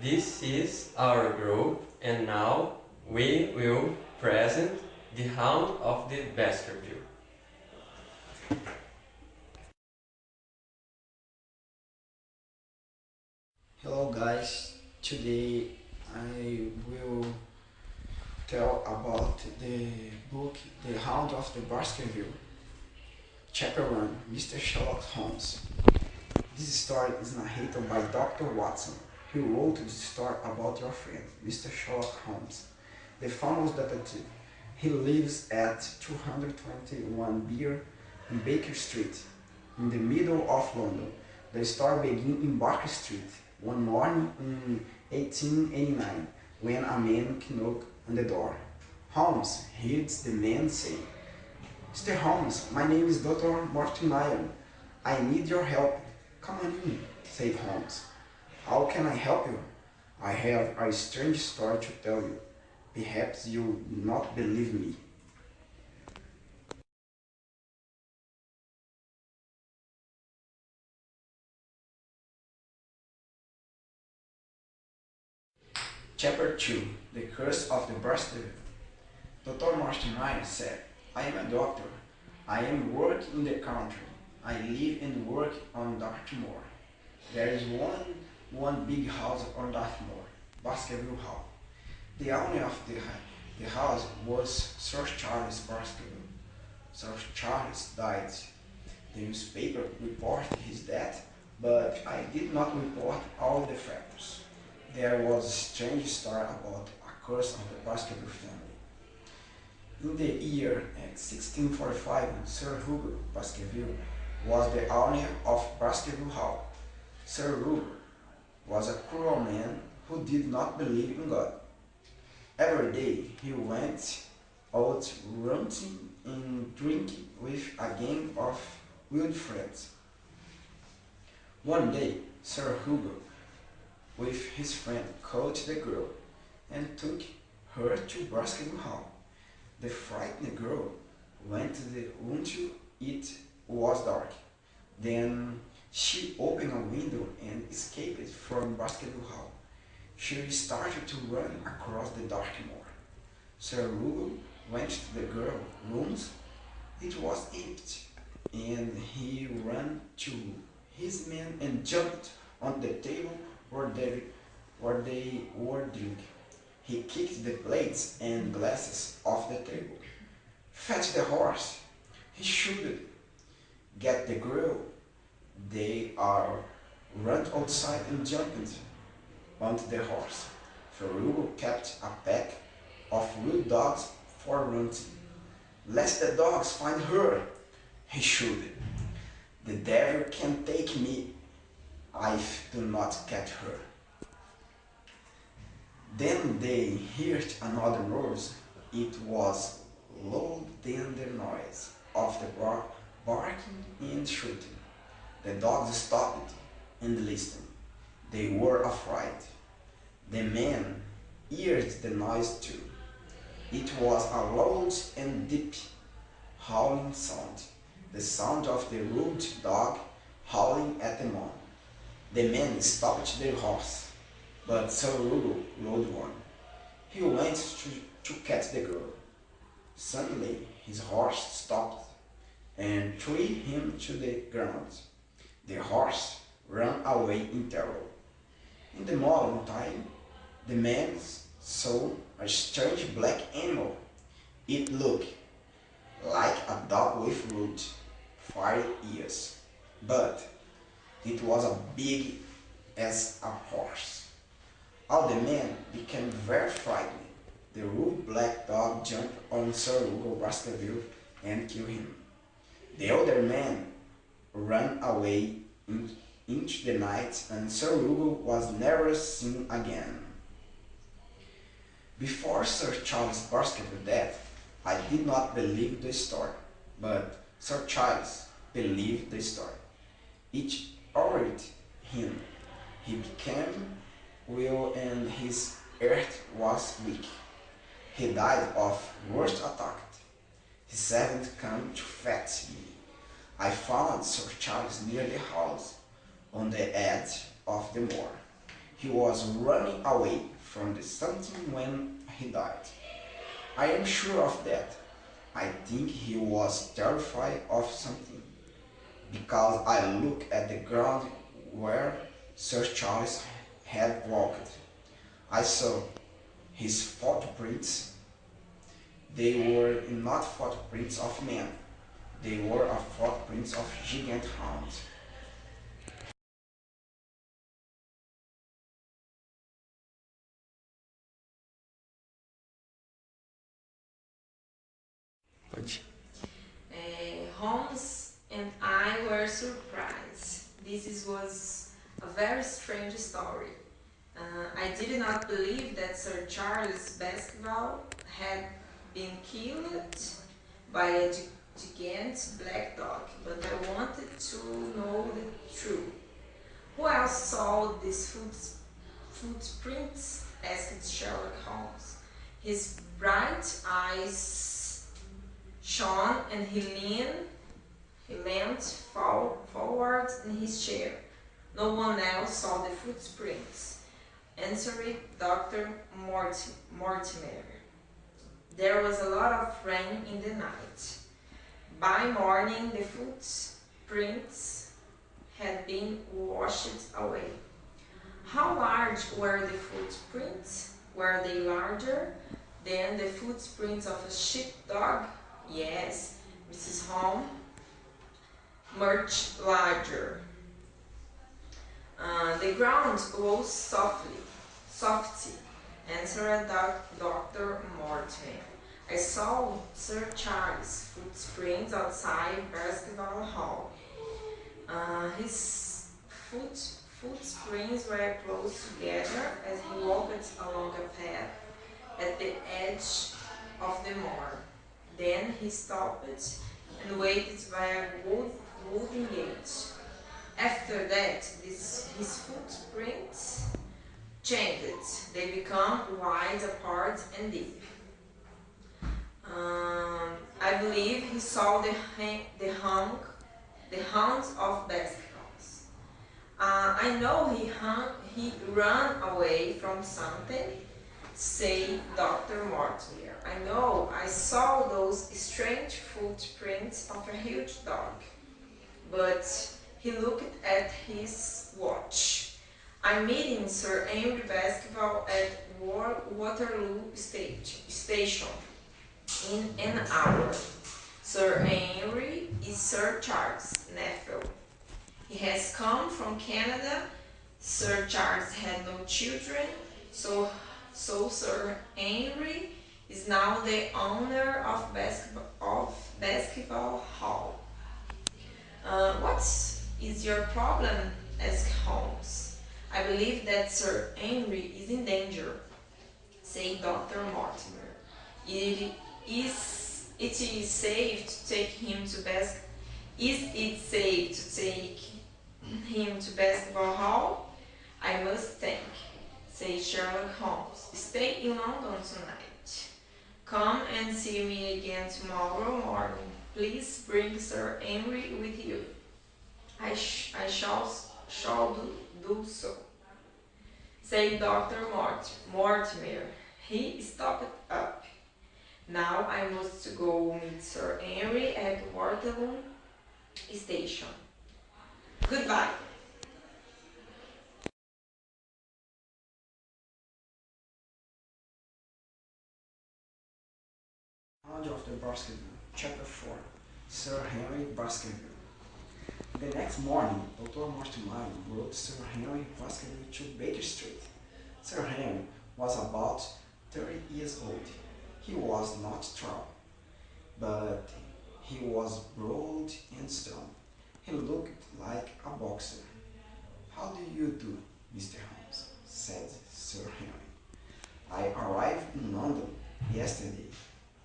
This is our group, and now we will present the Hound of the Baskervilles. Hello guys, today I will tell about the book The Hound of the Baskervilles. Chapter 1, Mr. Sherlock Holmes. This story is narrated by Dr. Watson, who wrote this story about your friend, Mr. Sherlock Holmes, the famous detective. He lives at 221 Beer in Baker Street, in the middle of London. The story begins in Baker Street, one morning in 1889, when a man knocked on the door. Holmes hears the man say, "Mr. Holmes, my name is Dr. Mortimer. I need your help." "Come on in," said Holmes. "How can I help you?" "I have a strange story to tell you. Perhaps you will not believe me." Chapter 2, The Curse of the Baskervilles. Dr. Mortimer said, "I am a doctor. I am working in the country. I live and work on Dartmoor. There is one big house on Dartmoor, Baskerville House. The owner of the house was Sir Charles Baskerville. Sir Charles died. The newspaper reported his death, but I did not report all the factors. There was a strange story about a curse of the Baskerville family. In the year 1645, Sir Hugo Baskerville was the owner of Baskerville House. Sir Hugo was a cruel man who did not believe in God. Every day he went out ranting and drinking with a gang of wild friends. One day, Sir Hugo, with his friend, caught the girl and took her to Baskerville Hall. The frightened girl went to the room until it was dark. Then she opened a window and escaped from Baskerville Hall. She started to run across the Dartmoor. Sir Hugo went to the girl's rooms. It was empty, and he ran to his men and jumped on the table where they were drinking. He kicked the plates and glasses off the table. "Fetch the horse!" he shouted. "Get the girl!" They are ran outside and jumped onto the horse. Hugo kept a pack of wild dogs for hunting. "Let the dogs find her!" he shouted. "The devil can take me if I do not catch her." Then they heard another noise. It was louder than the noise of the barking and shooting. The dogs stopped and listened. They were afraid. The men heard the noise too. It was a loud and deep howling sound, the sound of the rude dog howling at the moon. The men stopped their horse, but Sir Hugo rode on. He went to catch the girl. Suddenly his horse stopped and threw him to the ground. The horse ran away in terror. In the morning time, the men saw a strange black animal. It looked like a dog with red, fiery ears, but it was as big as a horse. All the men became very frightened. The rude black dog jumped on Sir Hugo Baskerville and killed him. The other men ran away into the night, and Sir Hugo was never seen again. Before Sir Charles Baskerville's death, I did not believe the story, but Sir Charles believed the story. It worried him. He became ill and his heart was weak. He died of worst attack. His servant came to fetch me. I found Sir Charles near the house, on the edge of the moor. He was running away from the something when he died. I am sure of that. I think he was terrified of something, because I looked at the ground where Sir Charles had walked. I saw his footprints. They were not footprints of men, they were footprints of giant hounds. Pode. Holmes and I were surprised. Was a very strange story. I did not believe that Sir Charles Baskerville had been killed by a giant black dog, but I wanted to know the truth. Who else saw these footprints? Asked Sherlock Holmes. His bright eyes shone and he leaned forward in his chair. No one else saw the footprints, answered Dr. Mortimer. There was a lot of rain in the night. By morning, the footprints had been washed away. How large were the footprints? Were they larger than the footprints of a sheepdog? Yes, Mrs. Holmes, much larger. The ground rose softly, answered Dr. Mortimer. I saw Sir Charles' footprints outside Baskerville Hall. His footprints were close together as he walked along a path at the edge of the moor. Then he stopped and waited by a wooden gate. After that, his footprints changed. They become wide apart and deep. I believe he saw the hounds of Baskervilles. I know he ran away from something, said Dr. Mortimer. I know I saw those strange footprints of a huge dog. But he looked at his watch. I'm meeting Sir Henry Baskerville at Waterloo Station in an hour. Sir Henry is Sir Charles' nephew. He has come from Canada. Sir Charles had no children, so Sir Henry is now the owner of Baskerville Hall. What is your problem? Asked Holmes. I believe that Sir Henry is in danger, said Dr. Mortimer. It is safe to take him to Is it safe to take him to Baskerville Hall? I must think, said Sherlock Holmes. Stay in London tonight. Come and see me again tomorrow morning. Please bring Sir Henry with you. I shall do so, said Dr. Mortimer. He stopped up. Now I must go meet Sir Henry at Waterloo Station. Goodbye. Hound of the Baskerville, Chapter 4, Sir Henry Baskerville. The next morning, Dr. Mortimer brought Sir Henry Baskerville to Baker Street. Sir Henry was about 30 years old. He was not tall, but he was broad and strong. He looked like a boxer. How do you do, Mr. Holmes? Said Sir Henry. I arrived in London yesterday,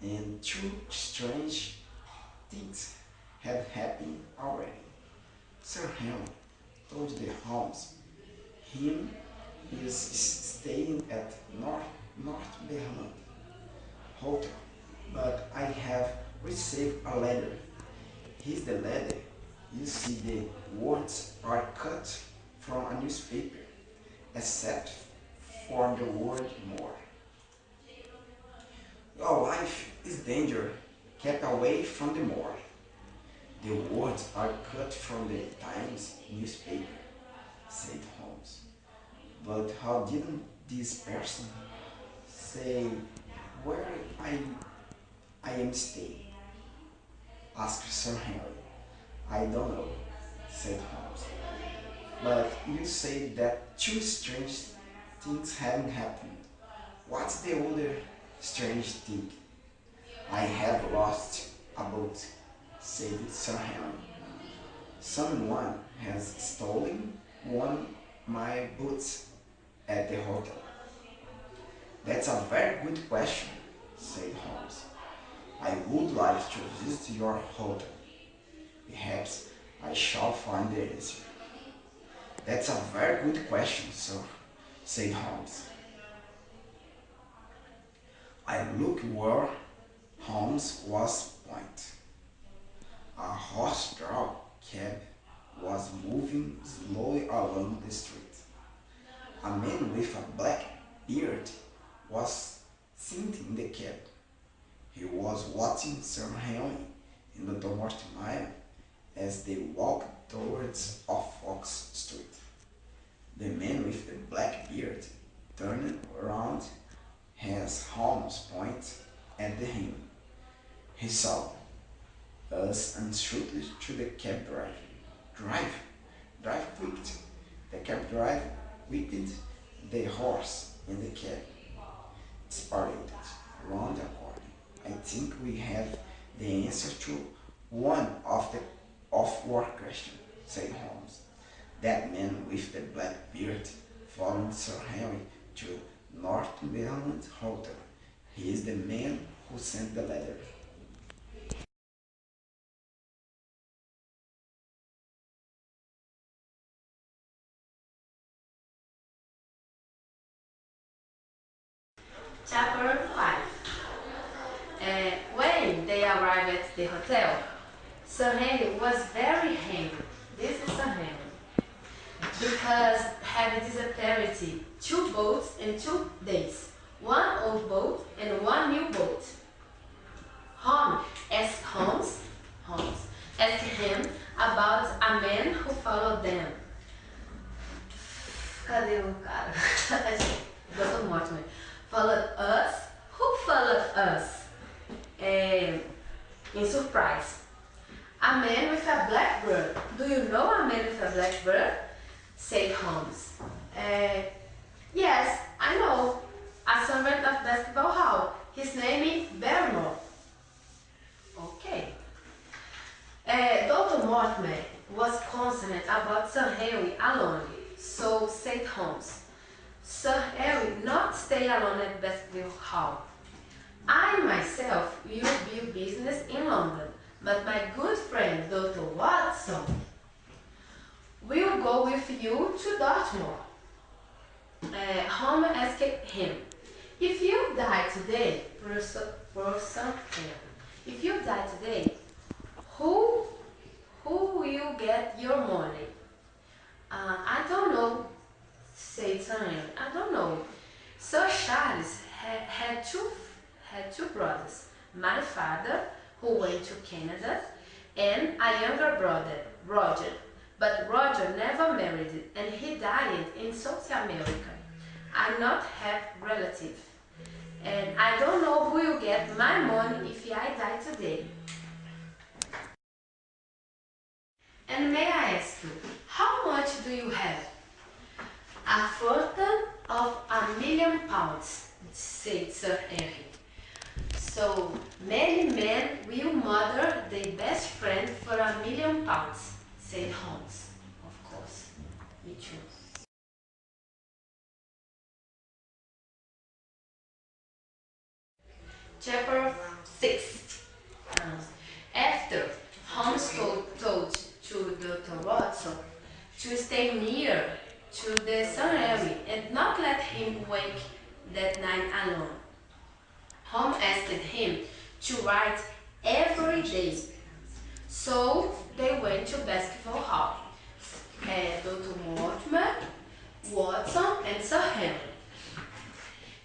and two strange things have happened already. Sir Henry told the Holmes he is staying at Northumberland Hotel, but I have received a letter. Here's the letter. You see the words are cut from a newspaper. except for the word more. Your life is danger, kept away from the more. The words are cut from the Times newspaper, said Holmes. But how didn't this person say where I am staying? Asked Sir Henry. I don't know, said Holmes. But you say that two strange things haven't happened. What's the other strange thing? I have lost a boat, said Sir Henry. Someone has stolen one of my boots at the hotel. That's a very good question, said Holmes. I would like to visit your hotel. Perhaps I shall find the answer. That's a very good question, sir, said Holmes. I looked where Holmes was pointing. A horse-drawn cab was moving slowly along the street. A man with a black beard was sitting in the cab. He was watching Sir Henry and Dr. Mortimer as they walked towards Fox Street. The man with the black beard turned around as Holmes pointed at him. He saw us and shouted to the cab driver. Drive! Drive quick! The cab driver whipped the horse in the cab. Spirited round the corner. I think we have the answer to one of your questions, said Holmes. That man with the black beard followed Sir Henry to Northumberland Hotel. He is the man who sent the letter. Chapter 5. When they arrived at the hotel, Sir Henry was very angry. This is Sir Henry. Because had disappeared 2 boats in 2 days. One old boat and one new boat. Holmes asked him about a man who followed them. Cadê o cara? Dr. Mortimer. Followed us? Who followed us? In surprise. A man with a black bird. Do you know a man with a black bird? Said Holmes. Yes, I know. A servant of Baskervilles Hall. His name is Barrymore. Okay. Dr. Mortimer was concerned about Sir Henry alone, so said Holmes. Sir Henry not stay alone at Baskervilles Hall. I myself will build business in London, but my good friend Dr. Watson will go with you to Dartmoor. Holmes asked him, if you die today, if you die today, who will get your money? I don't know, said Sir Henry. I don't know. Sir Charles had two brothers. My father, who went to Canada, and a younger brother, Roger. But Roger never married, and he died in South America. I not have relatives, and I don't know who will get my money if I die today. And may I ask you, how much do you have? A fortune of £1,000,000, said Sir Henry. So many men will murder their best friend for £1,000,000, said Holmes. Of course, me too. Chapter 6. After Holmes told to Dr. Watson to stay near to the Sir Henry and not let him wake that night alone, Holmes asked him to write every day. So they went to Baskervilles Hall. Dr. Mortimer, Watson, and Sir Henry.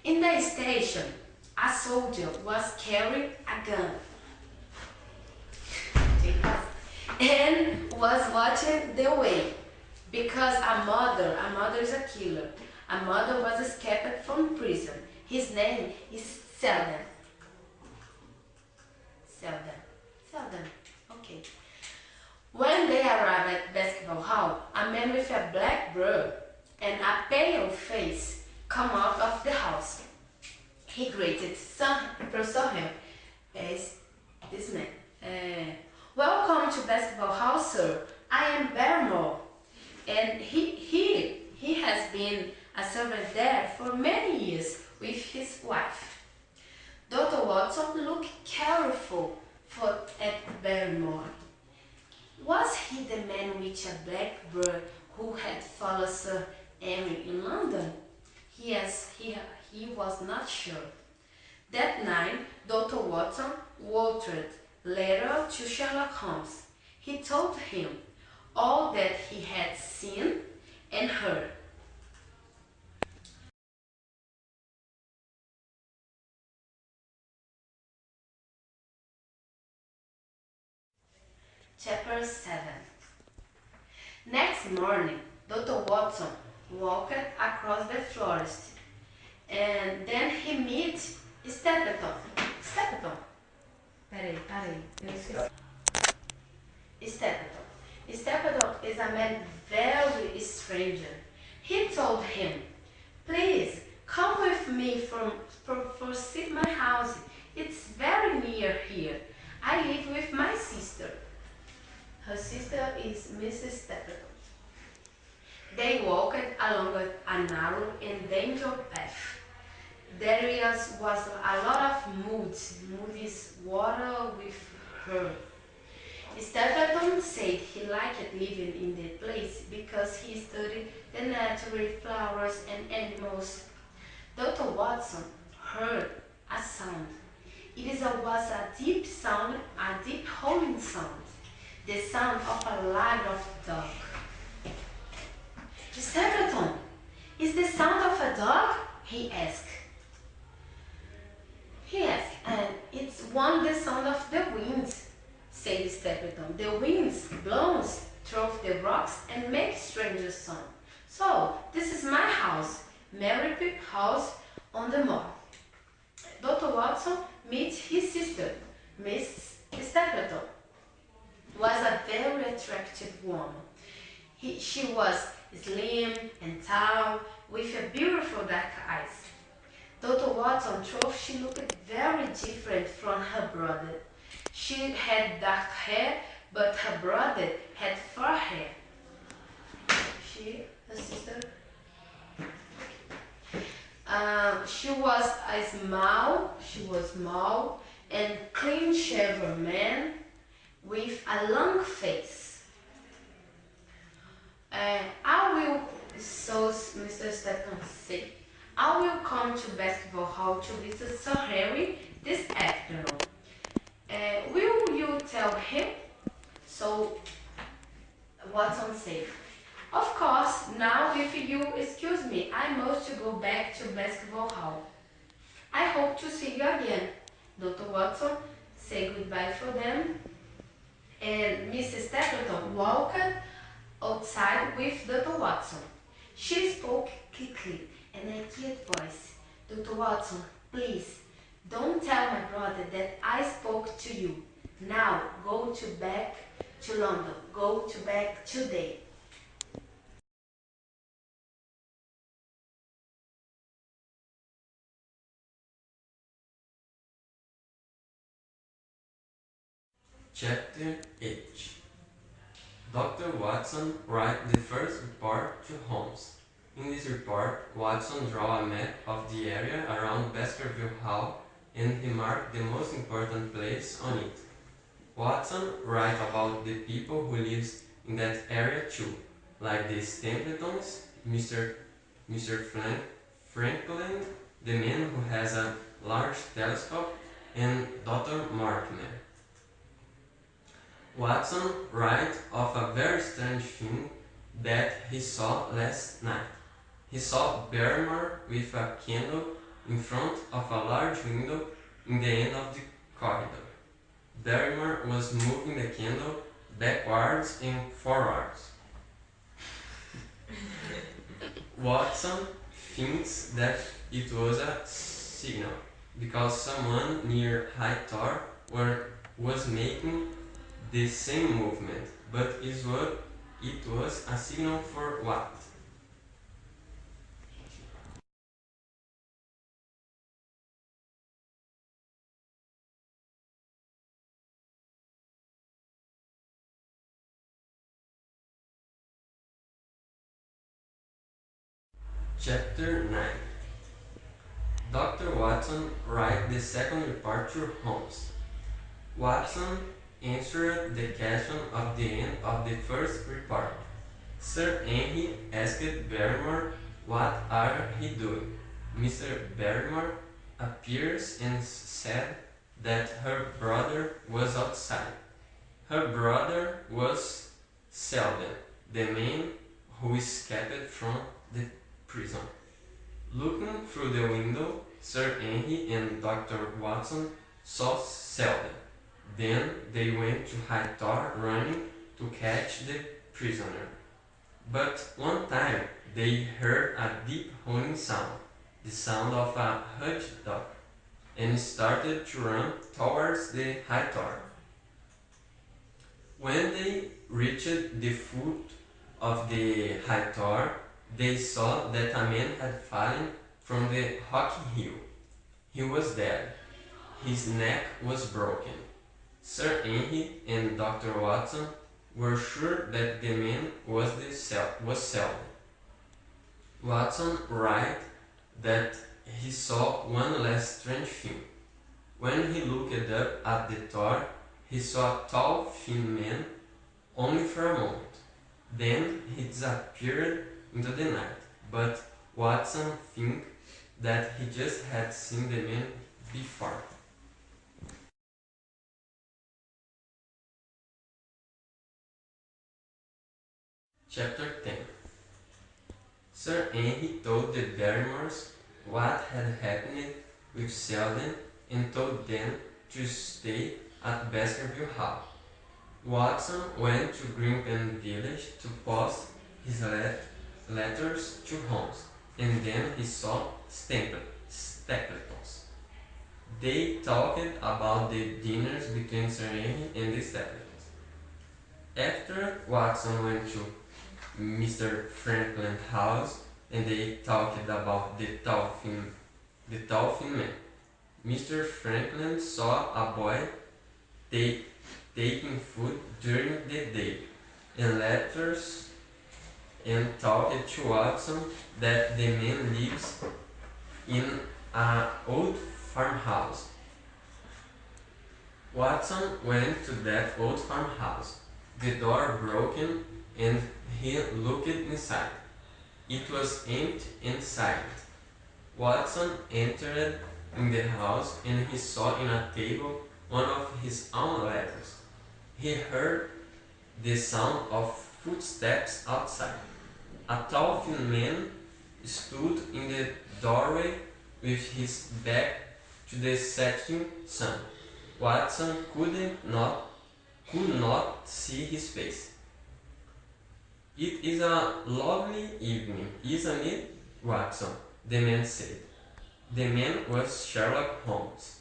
In the station, a soldier was carrying a gun and was watching the way because a mother is a killer. A mother was escaped from prison. His name is Selden. Selden. Okay. When they arrived at Baskervilles Hall, a man with a black beard and a pale face come out of the house. He greeted Professor Hill as this man. Welcome to Baskervilles Hall, sir. I am Barrymore, and he has been a servant there for many years with his wife. Dr. Watson looked careful at Barrymore. Was he the man with a black beard who had followed Sir Henry in London? Yes, he was not sure. That night, Dr. Watson wrote a letter to Sherlock Holmes. He told him all that he had seen and heard. Chapter 7. Next morning, Dr. Watson walked across the forest, and then he met Stapleton. Peraí, eu esqueci. Stapleton is a man very strange. He told him, please come with me for see my house. It's very near here. I live with my sister. Her sister is Mrs. Stapleton. They walked along a narrow and dangerous path. There was a lot of muddy water with her. Stapleton said he liked living in the place because he studied the natural flowers and animals. Dr. Watson heard a sound. Was a deep sound, a deep howling sound, the sound of a live dog. Stapleton, is the sound of a dog? He asked. And it's the sound of the winds, said Stapleton. The winds blows through the rocks and make strange sound. So, this is my house, Mary Pip House on the moor. Dr. Watson meets his sister, Miss Stapleton. Was a very attractive woman. She was slim and tall, with a beautiful dark eyes. Dr. Watson thought she looked very different from her brother. She had dark hair, but her brother had fair hair. Her sister, she was small and clean-shaven man with a long face. So Mr. Stapleton said, I will come to Baskervilles Hall to visit Sir Henry this afternoon. Will you tell him? So Watson said, of course. Now if you excuse me, I must go back to Baskervilles Hall. I hope to see you again. Dr. Watson said goodbye for them, and Mrs. Stapleton walked outside with Dr. Watson. She spoke quickly in a quiet voice. Dr. Watson, please, don't tell my brother that I spoke to you. Now, go back to London. Go back today. Chapter 8. Dr. Watson writes the first report to Holmes. In this report, Watson draws a map of the area around Baskerville Hall and he marks the most important place on it. Watson writes about the people who live in that area too, like the Stapletons, Mr. Franklin, the man who has a large telescope, and Dr. Mortimer. Watson writes of a very strange thing that he saw last night. He saw Barrymore with a candle in front of a large window in the end of the corridor. Barrymore was moving the candle backwards and forwards. Watson thinks that it was a signal because someone near High Tor was making the same movement, but it was a signal for what? Chapter 9. Dr. Watson writes the second report to Holmes. Watson answered the question at the end of the first report. Sir Henry asked Barrymore, "What are he doing?" Mr. Barrymore appears and said that her brother was outside. Her brother was Selden, the man who escaped from the prison. Looking through the window, Sir Henry and Dr. Watson saw Selden. Then they went to High Tor running to catch the prisoner. But one time they heard a deep howling sound, the sound of a huge dog, and started to run towards the High Tor. When they reached the foot of the High Tor, they saw that a man had fallen from the rocky hill. He was dead. His neck was broken. Sir Henry and Dr. Watson were sure that the man was Selden. Watson writes that he saw one last strange thing. When he looked up at the Tor, he saw a tall, thin man only for a moment. Then he disappeared into the night, but Watson thinks that he just had seen the man before. Chapter 10. Sir Henry told the Barrymores what had happened with Selden and told them to stay at Baskerville Hall. Watson went to Greenpen Village to post his letters to Holmes, and then he saw Stapletons. They talked about the dinners between Sir Henry and the Stapletons. After Watson went to Mr. Franklin's house and they talked about the tall thin man. Mr. Franklin saw a boy taking food during the day and letters and talked to Watson that the man lives in an old farmhouse. Watson went to that old farmhouse, the door broken, and he looked inside. It was empty and silent. Watson entered in the house and he saw in a table one of his own letters. He heard the sound of footsteps outside. A tall thin man stood in the doorway with his back to the setting sun. Watson could not see his face. "It is a lovely evening, isn't it, Watson?" the man said. The man was Sherlock Holmes.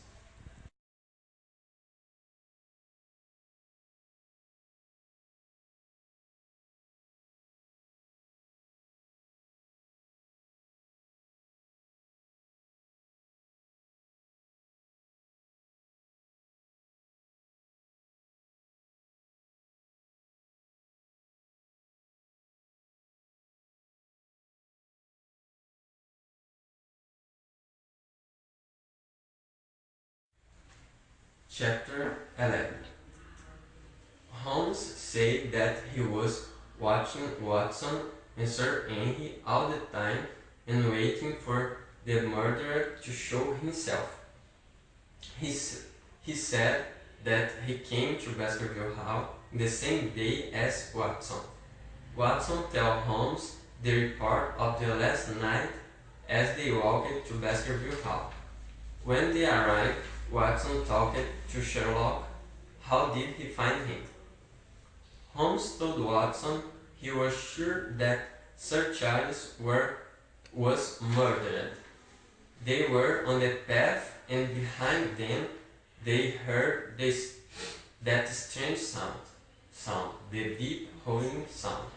Chapter 11. Holmes said that he was watching Watson and Sir Henry all the time and waiting for the murderer to show himself. He said that he came to Baskerville Hall the same day as Watson. Watson told Holmes the report of the last night as they walked to Baskerville Hall. When they arrived, Watson talked to Sherlock. How did he find him? Holmes told Watson he was sure that Sir Charles was murdered. They were on the path, and behind them they heard that strange sound, the deep howling sound.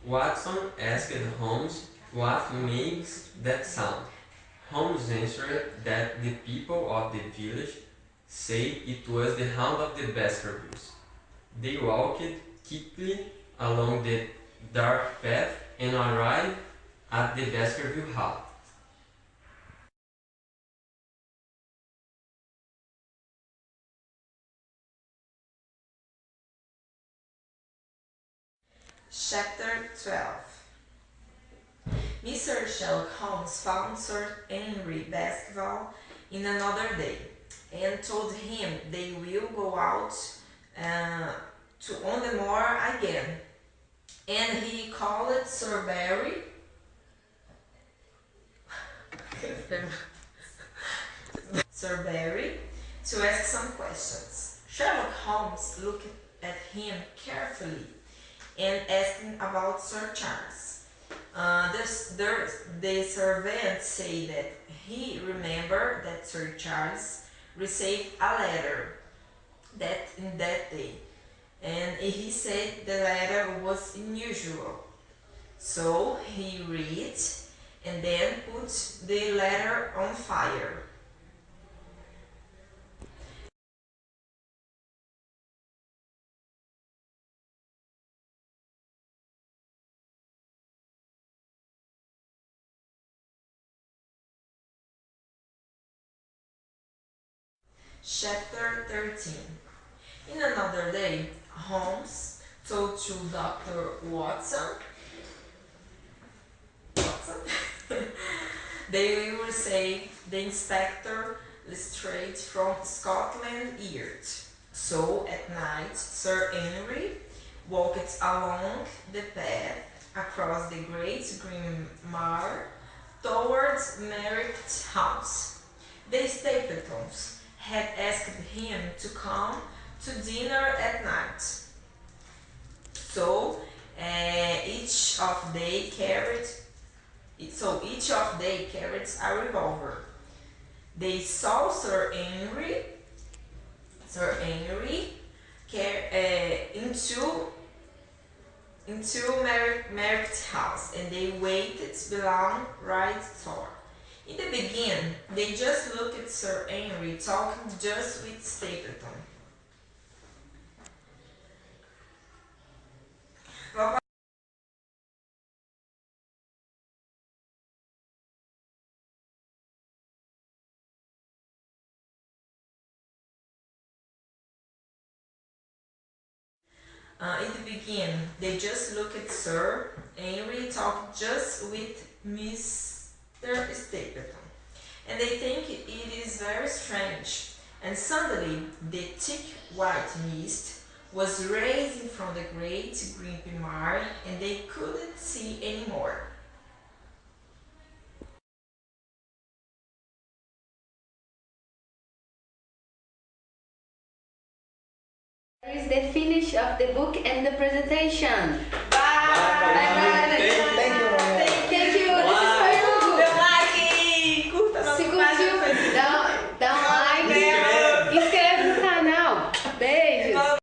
Watson asked Holmes what makes that sound. Holmes answered that the people of the village said it was the Hound of the Baskervilles. They walked quickly along the dark path and arrived at the Baskerville Hall. Chapter 12. Mr. Sherlock Holmes found Sir Henry Baskerville in another day, and told him they will go out on the moor again. And he called Sir Barry to ask some questions. Sherlock Holmes looked at him carefully and asking about Sir Charles. The servant said that he remembered that Sir Charles received a letter that day, and he said the letter was unusual. So he read and then put the letter on fire. Chapter 13. In another day, Holmes told to Dr. Watson they will receive the inspector Lestrade from Scotland Yard. So at night, Sir Henry walked along the path across the great green moor towards Merrick's house. The Stapletons had asked him to come to dinner at night. So each of they carried a revolver. They saw Sir Henry into Merrick's house, and they waited below right door. In the beginning, they just looked at Sir Henry talking just with Stapleton. In the beginning, they just looked at Sir Henry talking just with Mr. Stapleton, and they think it is very strange. And suddenly, the thick white mist was rising from the great green moor, and they couldn't see any more. That is the finish of the book and the presentation. Bye! Bye.